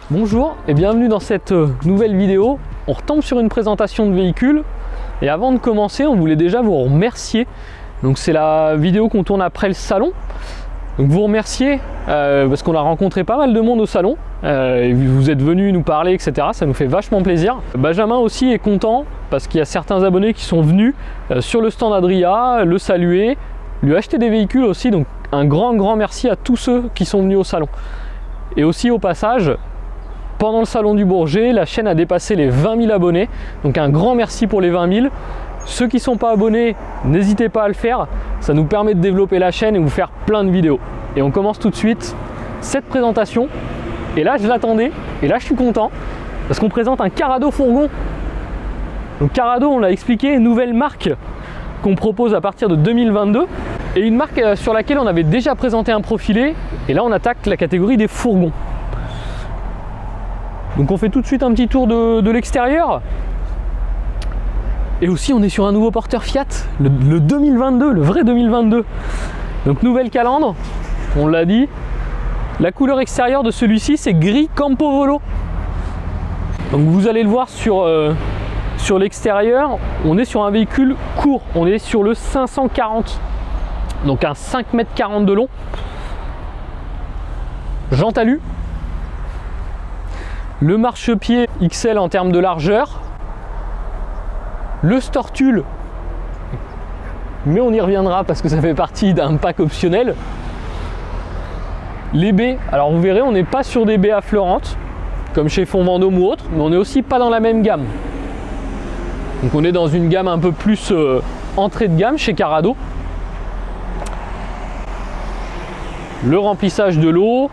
Bonjour et bienvenue dans cette nouvelle vidéo. On retombe sur une présentation de véhicule et avant de commencer on voulait déjà vous remercier. Donc c'est la vidéo qu'on tourne après le salon. Donc vous remercier parce qu'on a rencontré pas mal de monde au salon. Et vous êtes venus nous parler, etc. Ça nous fait vachement plaisir. Benjamin aussi est content parce qu'il y a certains abonnés qui sont venus sur le stand Adria, le saluer, lui acheter des véhicules aussi. Donc un grand merci à tous ceux qui sont venus au salon. Et aussi au passage, pendant le salon du Bourget, la chaîne a dépassé les 20 000 abonnés. Donc un grand merci pour les 20 000. Ceux qui ne sont pas abonnés, n'hésitez pas à le faire. Ça nous permet de développer la chaîne et vous faire plein de vidéos. Et on commence tout de suite cette présentation. Et là, je l'attendais. Et là, je suis content. Parce qu'on présente un Carrado fourgon. Donc Carrado, on l'a expliqué, nouvelle marque qu'on propose à partir de 2022. Et une marque sur laquelle on avait déjà présenté un profilé. Et là, on attaque la catégorie des fourgons. Donc on fait tout de suite un petit tour de l'extérieur. Et aussi on est sur un nouveau porteur Fiat, le 2022, le vrai 2022. Donc nouvelle calandre, on l'a dit. La couleur extérieure de celui-ci c'est gris Campovolo. Donc vous allez le voir sur l'extérieur, on est sur un véhicule court, on est sur le 540. Donc un 5,40 m de long. Jante alu. Le marchepied XL en termes de largeur, le Stortul, mais on y reviendra parce que ça fait partie d'un pack optionnel. Les baies, alors vous verrez on n'est pas sur des baies affleurantes comme chez Fond Vendôme ou autre, mais on n'est aussi pas dans la même gamme. Donc on est dans une gamme un peu plus entrée de gamme chez Carrado. Le remplissage de l'eau,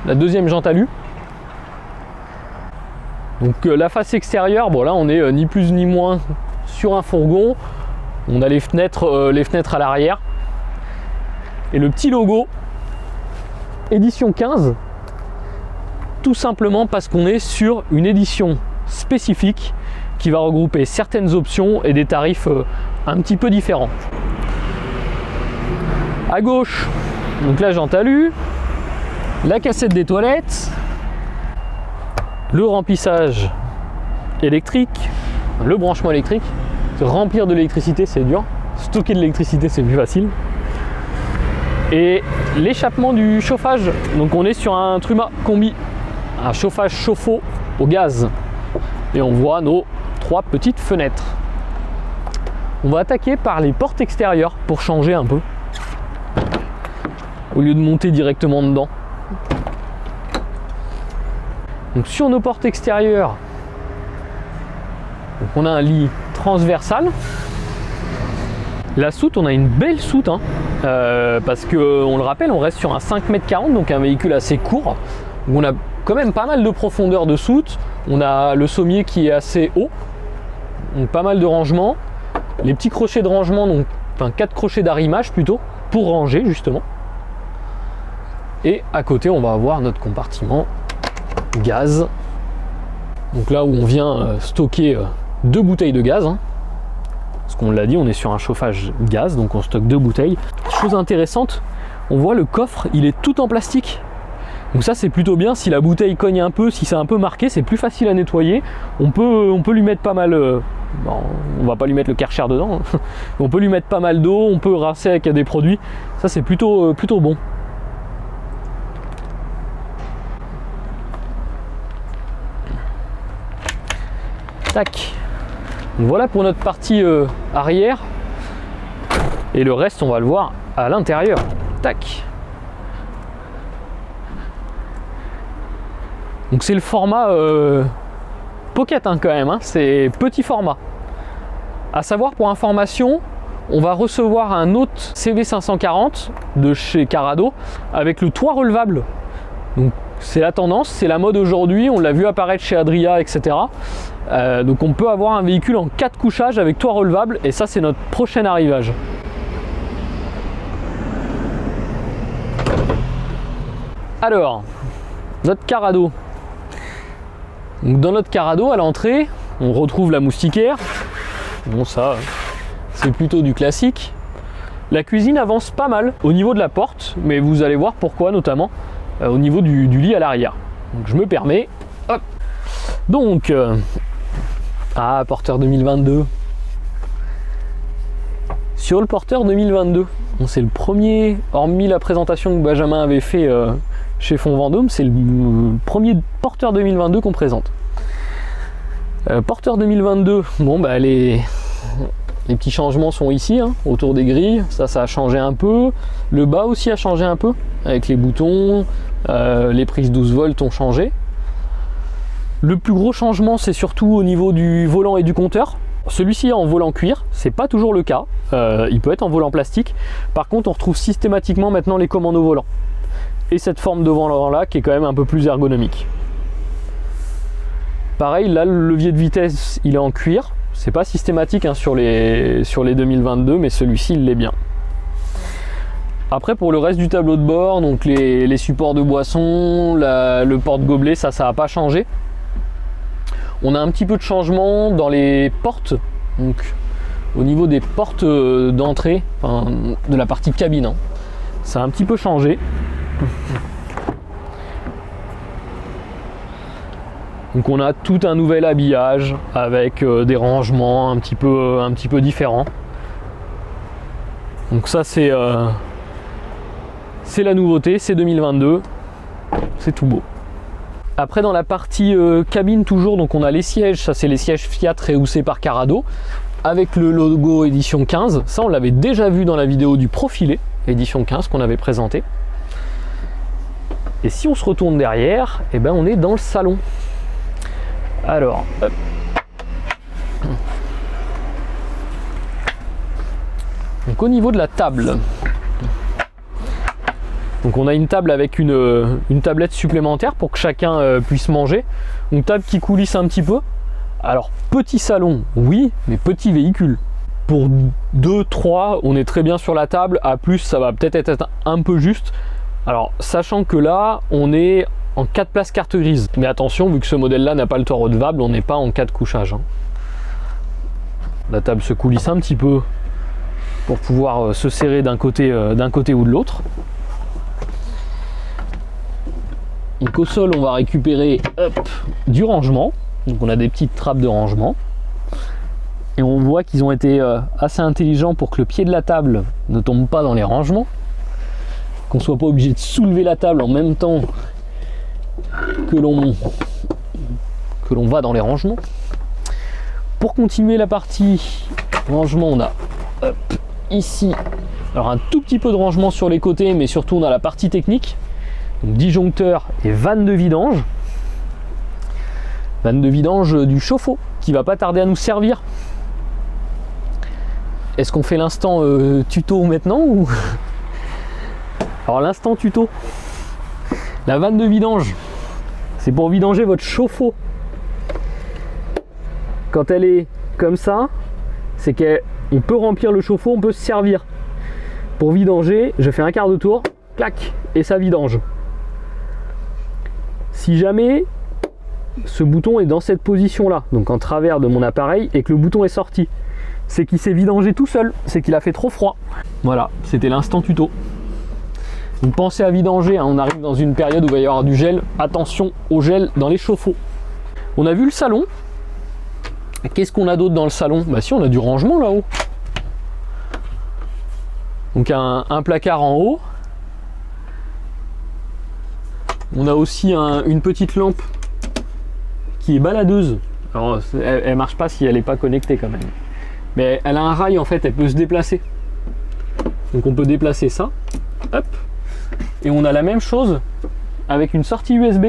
la deuxième jante alu. Donc la face extérieure, bon là on est ni plus ni moins sur un fourgon. On a les fenêtres à l'arrière. Et le petit logo édition 15, tout simplement parce qu'on est sur une édition spécifique qui va regrouper certaines options et des tarifs un petit peu différents. À gauche, donc la jante alu, la cassette des toilettes, le remplissage électrique, le branchement électrique. Remplir de l'électricité c'est dur, stocker de l'électricité c'est plus facile. Et l'échappement du chauffage, donc on est sur un Truma combi, un chauffage chauffe-eau au gaz. Et on voit nos 3 petites fenêtres. On va attaquer par les portes extérieures pour changer un peu, au lieu de monter directement dedans. Donc sur nos portes extérieures, donc on a un lit transversal. La soute, on a une belle soute, hein, parce que on le rappelle, on reste sur un 5,40 m, donc un véhicule assez court, où on a quand même pas mal de profondeur de soute. On a le sommier qui est assez haut, donc pas mal de rangement. Les petits crochets de rangement, donc enfin 4 crochets d'arrimage plutôt, pour ranger justement. Et à côté, on va avoir notre compartiment gaz, donc là où on vient stocker 2 bouteilles de gaz, hein. Parce qu'on l'a dit, on est sur un chauffage gaz, donc on stocke 2 bouteilles. Chose intéressante, on voit le coffre, il est tout en plastique, donc ça c'est plutôt bien. Si la bouteille cogne un peu, si c'est un peu marqué, c'est plus facile à nettoyer. On peut lui mettre pas mal, bon, on va pas lui mettre le Karcher dedans, hein. On peut lui mettre pas mal d'eau, on peut rincer avec des produits, ça c'est plutôt bon. Tac. Donc voilà pour notre partie arrière. Et le reste, on va le voir à l'intérieur. Tac. Donc c'est le format pocket, hein, quand même, hein. C'est petit format. À savoir, pour information, on va recevoir un autre CV540 de chez Carrado avec le toit relevable. Donc c'est la tendance, c'est la mode aujourd'hui, on l'a vu apparaître chez Adria, etc. Donc on peut avoir un véhicule en 4 couchages avec toit relevable, et ça c'est notre prochain arrivage. Alors, notre Carrado. Donc dans notre Carrado, à l'entrée, on retrouve la moustiquaire. Bon, ça, c'est plutôt du classique. La cuisine avance pas mal au niveau de la porte, mais vous allez voir pourquoi, notamment au niveau du lit à l'arrière. Donc je me permets, Donc, porteur 2022. Sur le porteur 2022, c'est le premier, hormis la présentation que Benjamin avait fait chez Fonds Vendôme, c'est le premier porteur 2022 qu'on présente. Porteur 2022, bon bah les petits changements sont ici, hein, autour des grilles, ça a changé un peu. Le bas aussi a changé un peu, avec les boutons, les prises 12 volts ont changé. Le plus gros changement, c'est surtout au niveau du volant et du compteur. Celui-ci est en volant cuir, c'est pas toujours le cas, il peut être en volant plastique. Par contre, on retrouve systématiquement maintenant les commandes au volant. Et cette forme de volant là qui est quand même un peu plus ergonomique. Pareil, là le levier de vitesse il est en cuir, c'est pas systématique hein, sur les 2022, mais celui-ci il l'est bien. Après pour le reste du tableau de bord, donc les supports de boisson, le porte-gobelet, ça n'a pas changé. On a un petit peu de changement dans les portes, donc au niveau des portes d'entrée, enfin, de la partie cabine, hein. Ça a un petit peu changé. Donc on a tout un nouvel habillage avec des rangements un petit peu différents. Donc ça c'est la nouveauté, c'est 2022, c'est tout beau. Après dans la partie cabine toujours, donc on a les sièges, ça c'est les sièges Fiat rehaussés par Carrado avec le logo édition 15, ça on l'avait déjà vu dans la vidéo du profilé édition 15 qu'on avait présenté. Et si on se retourne derrière, eh ben on est dans le salon. Alors, hop. Donc au niveau de la table, donc on a une table avec une tablette supplémentaire pour que chacun puisse manger. Une table qui coulisse un petit peu. Alors petit salon, oui, mais petit véhicule. Pour 2, 3, on est très bien sur la table. À plus, ça va peut-être être un peu juste. Alors sachant que là, on est en 4 places carte grise. Mais attention, vu que ce modèle-là n'a pas le toit redevable, on n'est pas en 4 couchages. Hein. La table se coulisse un petit peu pour pouvoir se serrer d'un côté ou de l'autre. Donc au sol, on va récupérer du rangement. Donc on a des petites trappes de rangement. Et on voit qu'ils ont été assez intelligents pour que le pied de la table ne tombe pas dans les rangements. Qu'on ne soit pas obligé de soulever la table en même temps que l'on va dans les rangements. Pour continuer la partie rangement, on a ici alors un tout petit peu de rangement sur les côtés, mais surtout on a la partie technique. Donc disjoncteur et vanne de vidange. Vanne de vidange du chauffe-eau qui va pas tarder à nous servir. Est-ce qu'on fait l'instant tuto maintenant ou... Alors l'instant tuto. La vanne de vidange, c'est pour vidanger votre chauffe-eau. Quand elle est comme ça, c'est qu'on peut remplir le chauffe-eau, on peut se servir. Pour vidanger, je fais un quart de tour, clac, et ça vidange. Si jamais ce bouton est dans cette position là, donc en travers de mon appareil, et que le bouton est sorti, c'est qu'il s'est vidangé tout seul, c'est qu'il a fait trop froid. Voilà, c'était l'instant tuto. Donc pensez à vidanger, hein, on arrive dans une période où il va y avoir du gel, attention au gel dans les chauffe-eau. On a vu le salon. Qu'est-ce qu'on a d'autre dans le salon? Bah si, on a du rangement là-haut. Donc un placard en haut. On a aussi une petite lampe qui est baladeuse. Alors elle marche pas si elle n'est pas connectée quand même. Mais elle a un rail en fait, elle peut se déplacer. Donc on peut déplacer ça. Hop. Et on a la même chose avec une sortie USB.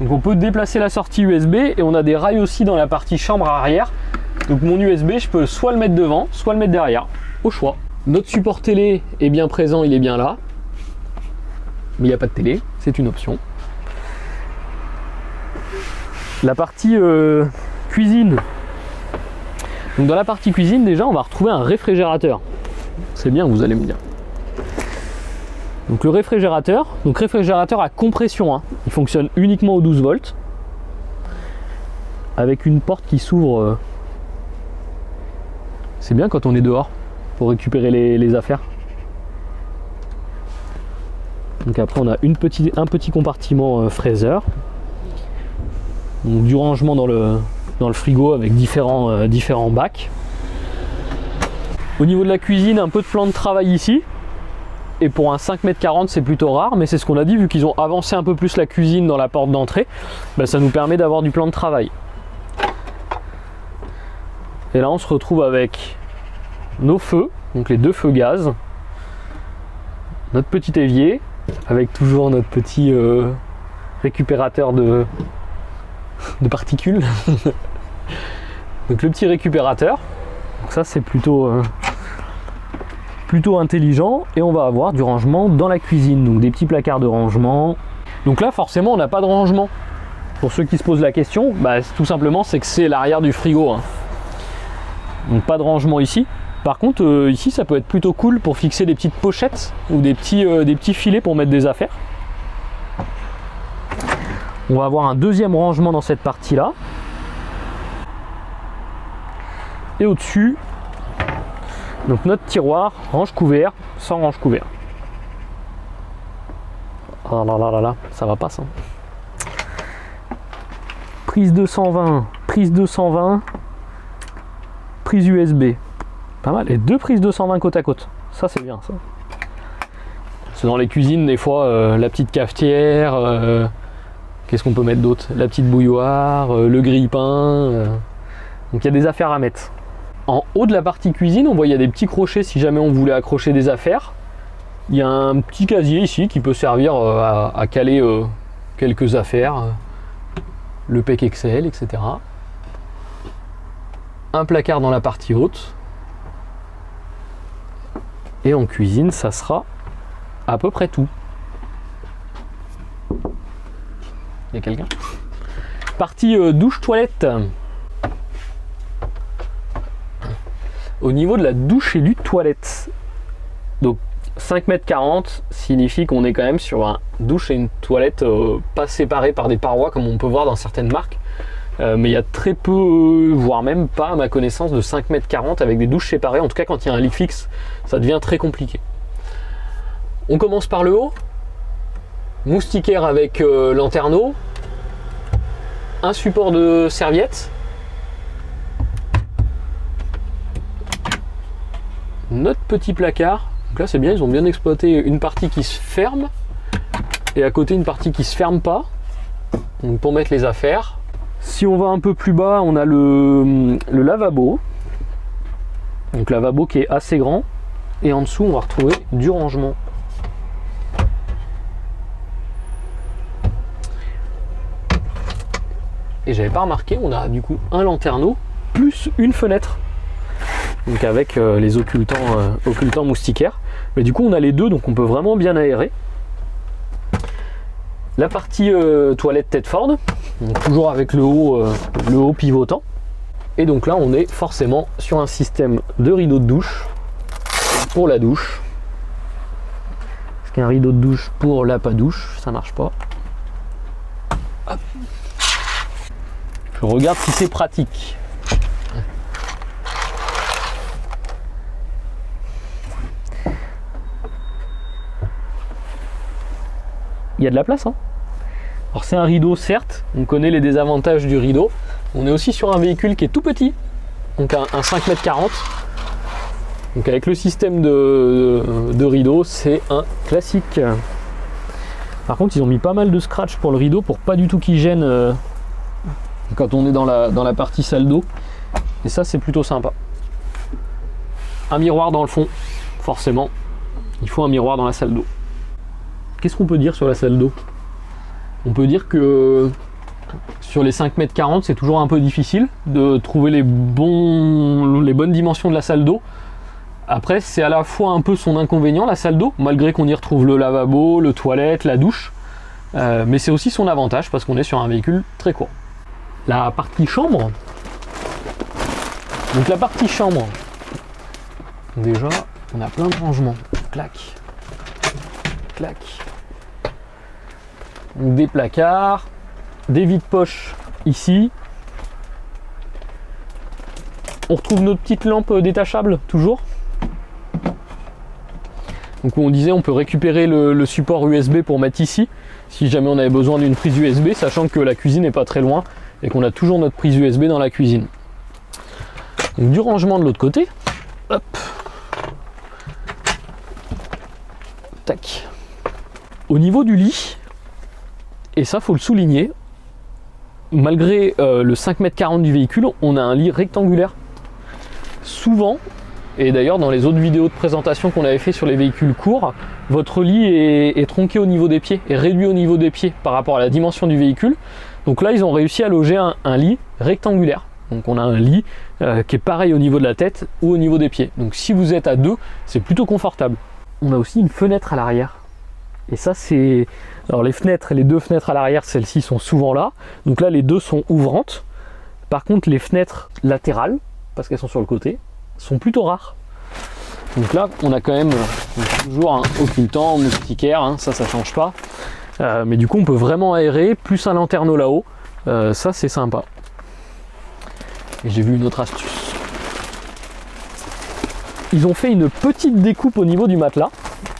Donc on peut déplacer la sortie USB et on a des rails aussi dans la partie chambre arrière. Donc mon USB, je peux soit le mettre devant, soit le mettre derrière, au choix. Notre support télé est bien présent, il est bien là. Mais il n'y a pas de télé, c'est une option. La partie cuisine. Donc dans la partie cuisine, déjà, on va retrouver un réfrigérateur. C'est bien, vous allez me dire. Donc le réfrigérateur à compression, hein. Il fonctionne uniquement aux 12 volts. Avec une porte qui s'ouvre. C'est bien quand on est dehors pour récupérer les affaires. Donc après on a un petit compartiment fraiseur. Donc du rangement dans le frigo avec différents bacs. Au niveau de la cuisine, un peu de plan de travail ici. Et pour un 5,40 m, c'est plutôt rare, mais c'est ce qu'on a dit, vu qu'ils ont avancé un peu plus la cuisine dans la porte d'entrée, bah, ça nous permet d'avoir du plan de travail. Et là on se retrouve avec nos feux, donc les 2 feux gaz, notre petit évier, avec toujours notre petit récupérateur de particules. Donc le petit récupérateur, donc ça c'est plutôt intelligent. Et on va avoir du rangement dans la cuisine, donc des petits placards de rangement. Donc là forcément on n'a pas de rangement. Pour ceux qui se posent la question, bah, tout simplement c'est que c'est l'arrière du frigo, hein. Donc pas de rangement ici. Par contre ici ça peut être plutôt cool pour fixer des petites pochettes ou des petits filets pour mettre des affaires. On va avoir un deuxième rangement dans cette partie là. Et au-dessus, donc notre tiroir range-couvert sans range-couvert. Ah là là là là, ça va pas ça. Prise 220, prise 220, prise USB. Pas mal. Et 2 prises 220 côte à côte. Ça c'est bien ça. C'est dans les cuisines des fois la petite cafetière. Qu'est-ce qu'on peut mettre d'autre? La petite bouilloire, le grille-pain. Donc il y a des affaires à mettre. En haut de la partie cuisine, on voit il y a des petits crochets si jamais on voulait accrocher des affaires. Il y a un petit casier ici qui peut servir à caler quelques affaires, le PEC Excel, etc. Un placard dans la partie haute. Et en cuisine, ça sera à peu près tout. Il y a quelqu'un? Partie douche-toilette. Au niveau de la douche et du toilette, donc 5,40 m signifie qu'on est quand même sur un douche et une toilette pas séparées par des parois comme on peut voir dans certaines marques. Mais il y a très peu, voire même pas à ma connaissance, de 5,40 m avec des douches séparées. En tout cas quand il y a un lit fixe, ça devient très compliqué. On commence par le haut. Moustiquaire avec lanterneau. Un support de serviette. Notre petit placard. Donc là c'est bien, ils ont bien exploité une partie qui se ferme et à côté une partie qui se ferme pas. Donc pour mettre les affaires. Si on va un peu plus bas, on a le lavabo. Donc lavabo qui est assez grand. Et en dessous on va retrouver du rangement. Et j'avais pas remarqué, on a du coup un lanterneau plus une fenêtre. Donc avec les occultants moustiquaires. Mais du coup on a les deux, donc on peut vraiment bien aérer. La partie toilette Tedford, donc toujours avec le haut pivotant. Et donc là on est forcément sur un système de rideau de douche pour la douche. Parce qu'un rideau de douche pour la pas douche, ça marche pas. Hop. Je regarde si c'est pratique. Il y a de la place, hein. Alors c'est un rideau, certes, on connaît les désavantages du rideau. On est aussi sur un véhicule qui est tout petit, donc un 5,40 m. Donc avec le système de rideau, c'est un classique. Par contre, ils ont mis pas mal de scratch pour le rideau pour pas du tout qu'il gêne quand on est dans la partie salle d'eau. Et ça, c'est plutôt sympa. Un miroir dans le fond, forcément. Il faut un miroir dans la salle d'eau. Qu'est-ce qu'on peut dire sur la salle d'eau? On peut dire que sur les 5,40 m, c'est toujours un peu difficile de trouver les bonnes dimensions de la salle d'eau. Après, c'est à la fois un peu son inconvénient, la salle d'eau, malgré qu'on y retrouve le lavabo, le toilette, la douche. Mais c'est aussi son avantage parce qu'on est sur un véhicule très court. La partie chambre. Donc la partie chambre. Déjà, on a plein de rangements. Clac. Clac. Donc des placards, des vides-poches ici. On retrouve notre petite lampe détachable, toujours. Donc on disait on peut récupérer le support USB pour mettre ici, si jamais on avait besoin d'une prise USB, sachant que la cuisine n'est pas très loin et qu'on a toujours notre prise USB dans la cuisine. Donc, du rangement de l'autre côté. Hop. Tac. Au niveau du lit, et ça faut le souligner, malgré le 5,40 m du véhicule, on a un lit rectangulaire. Souvent, et d'ailleurs dans les autres vidéos de présentation qu'on avait fait sur les véhicules courts, votre lit est tronqué au niveau des pieds, est réduit au niveau des pieds par rapport à la dimension du véhicule. Donc là ils ont réussi à loger un lit rectangulaire. Donc on a un lit qui est pareil au niveau de la tête ou au niveau des pieds. Donc si vous êtes à deux, c'est plutôt confortable. On a aussi une fenêtre à l'arrière. Et ça c'est... Alors les fenêtres, les deux fenêtres à l'arrière, celles-ci sont souvent là. Donc là les deux sont ouvrantes. Par contre les fenêtres latérales, parce qu'elles sont sur le côté, sont plutôt rares. Donc là on a quand même toujours un occultant, moustiquaire, hein, ça change pas. Mais du coup on peut vraiment aérer, plus un lanterneau là-haut. Ça c'est sympa. Et j'ai vu une autre astuce. Ils ont fait une petite découpe au niveau du matelas.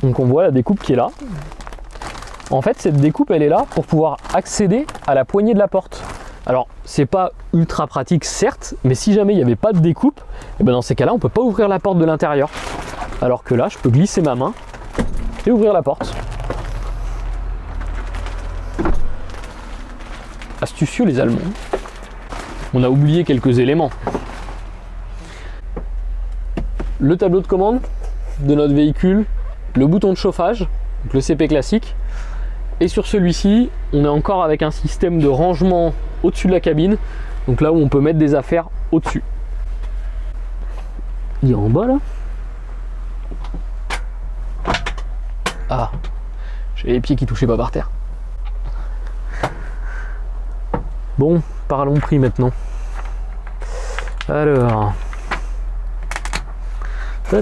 Donc on voit la découpe qui est là. En fait cette découpe elle est là pour pouvoir accéder à la poignée de la porte. Alors c'est pas ultra pratique certes, mais si jamais il n'y avait pas de découpe, et ben dans ces cas-là on peut pas ouvrir la porte de l'intérieur. Alors que là je peux glisser ma main et ouvrir la porte. Astucieux les Allemands. On a oublié quelques éléments. Le tableau de commande de notre véhicule, le bouton de chauffage, donc le CP classique. Et sur celui-ci, on est encore avec un système de rangement au-dessus de la cabine. Donc là où on peut mettre des affaires au-dessus. Il est en bas là. Ah, j'ai les pieds qui touchaient pas par terre. Bon, parlons prix maintenant. Alors, on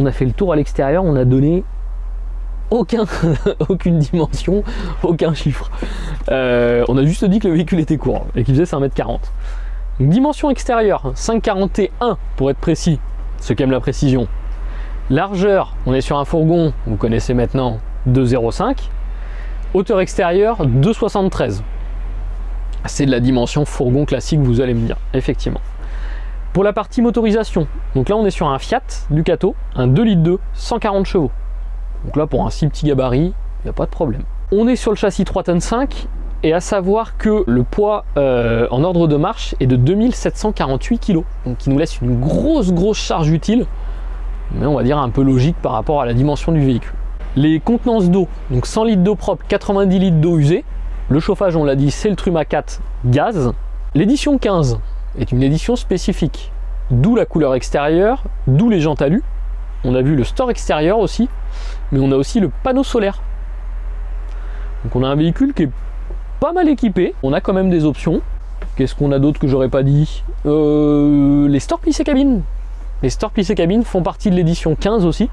a fait le tour à l'extérieur, on a donné aucune dimension, aucun chiffre. On a juste dit que le véhicule était court et qu'il faisait 5,40 m. Dimension extérieure, 5,41 pour être précis, ceux qui aiment la précision. Largeur, on est sur un fourgon, vous connaissez maintenant, 2,05. Hauteur extérieure, 2,73. C'est de la dimension fourgon classique, vous allez me dire, effectivement. Pour la partie motorisation, donc là on est sur un Fiat Ducato, un 2,2 litres, 140 chevaux. Donc là pour un si petit gabarit, il n'y a pas de problème. On est sur le châssis 3,5 tonnes et à savoir que le poids en ordre de marche est de 2748 kg. Donc qui nous laisse une grosse charge utile, mais on va dire un peu logique par rapport à la dimension du véhicule. Les contenances d'eau, donc 100 litres d'eau propre, 90 litres d'eau usée. Le chauffage, on l'a dit, c'est le Truma 4 gaz. L'édition 15 est une édition spécifique, d'où la couleur extérieure, d'où les jantes alu. On a vu le store extérieur aussi, mais on a aussi le panneau solaire. Donc on a un véhicule qui est pas mal équipé. On a quand même des options. Qu'est-ce qu'on a d'autre que j'aurais pas dit? Les stores plissés cabine. Les stores plissés cabine font partie de l'édition 15 aussi.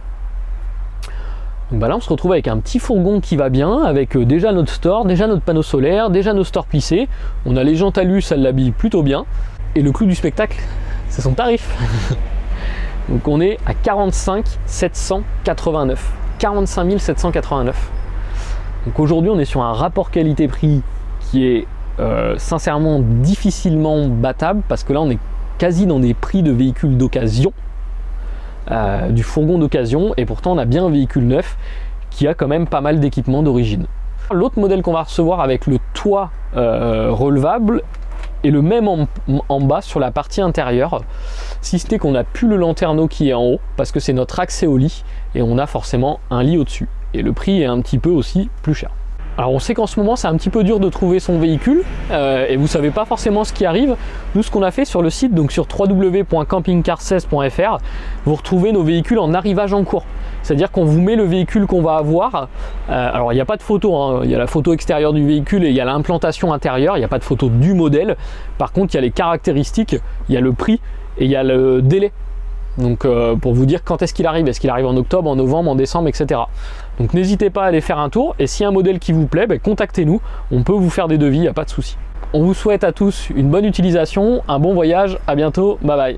Donc bah là on se retrouve avec un petit fourgon qui va bien, avec déjà notre store, déjà notre panneau solaire, déjà nos stores plissés. On a les jantes alu, ça l'habille plutôt bien. Et le clou du spectacle, c'est son tarif. Donc on est à 45 789. 45 789. Donc aujourd'hui on est sur un rapport qualité-prix qui est sincèrement difficilement battable, parce que là on est quasi dans des prix de véhicules d'occasion. Du fourgon d'occasion, et pourtant on a bien un véhicule neuf qui a quand même pas mal d'équipements d'origine. L'autre modèle qu'on va recevoir avec le toit relevable est le même en bas sur la partie intérieure, si ce n'est qu'on n'a plus le lanterneau qui est en haut, parce que c'est notre accès au lit et on a forcément un lit au-dessus, et le prix est un petit peu aussi plus cher. Alors on sait qu'en ce moment c'est un petit peu dur de trouver son véhicule et vous savez pas forcément ce qui arrive. Nous ce qu'on a fait sur le site, donc sur www.campingcar16.fr, vous retrouvez nos véhicules en arrivage en cours. C'est-à-dire qu'on vous met le véhicule qu'on va avoir. Alors il n'y a pas de photo, hein. Il y a la photo extérieure du véhicule et il y a l'implantation intérieure, il n'y a pas de photo du modèle. Par contre il y a les caractéristiques, il y a le prix et il y a le délai. Donc pour vous dire quand est-ce qu'il arrive en octobre, en novembre, en décembre, etc. Donc n'hésitez pas à aller faire un tour, et si y a un modèle qui vous plaît, contactez-nous, on peut vous faire des devis, il n'y a pas de souci. On vous souhaite à tous une bonne utilisation, un bon voyage, à bientôt, bye bye.